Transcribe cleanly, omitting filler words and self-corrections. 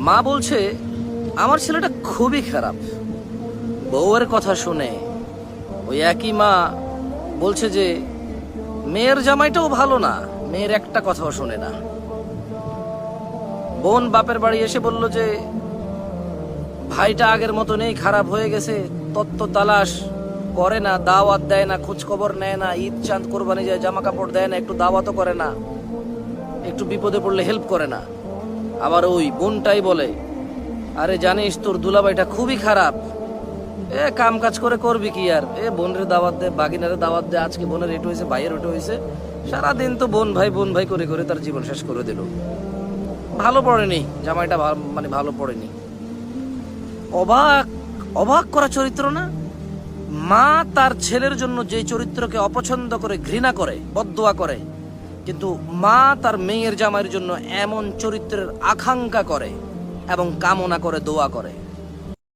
মা বলছে আমার ছেলেটা খুবই খারাপ। বউয়ের কথা শুনে ওই একই মা বলছে যে মেয়ের জামাইটাও ভালো না, মেয়ের একটা কথাও শোনে না। বোন বাপের বাড়ি এসে বলল যে ভাইটা আগের মতো নেই, খারাপ হয়ে গেছে, তত্ত্ব তালাশ করে না, দাওয়াত দেয় না, খোঁজ খবর নেয় না, ঈদ চাঁদ কোরবানি যায় জামা কাপড় দেয় না, একটু দাওয়াতও করে না, একটু বিপদে পড়লে হেল্প করে না। আবার ওই বোনটাই বলে আরে জানিস তোর দুলাভাইটা খুবই খারাপ, কাম কাজ করে করবি কি আর, বোনের দাওয়াত দে, বাগিনারে দাওয়াত দে, আজকে বোনের এটো হয়েছে, ভাইয়ের ওটো হয়েছে, সারাদিন তো বোন ভাই করে করে তার জীবন শেষ করে দিল। ভালো পড়েনি জামাইটা, মানে ভালো পড়েনি। অবাক অবাক করা চরিত্র না? মা তার ছেলের জন্য যে চরিত্রকে অপছন্দ করে, ঘৃণা করে, বদদোয়া করে, কিন্তু মা তার মেয়ের জামাইয়ের জন্য এমন চরিত্রের আকাঙ্ক্ষা করে এবং কামনা করে, দোয়া করে।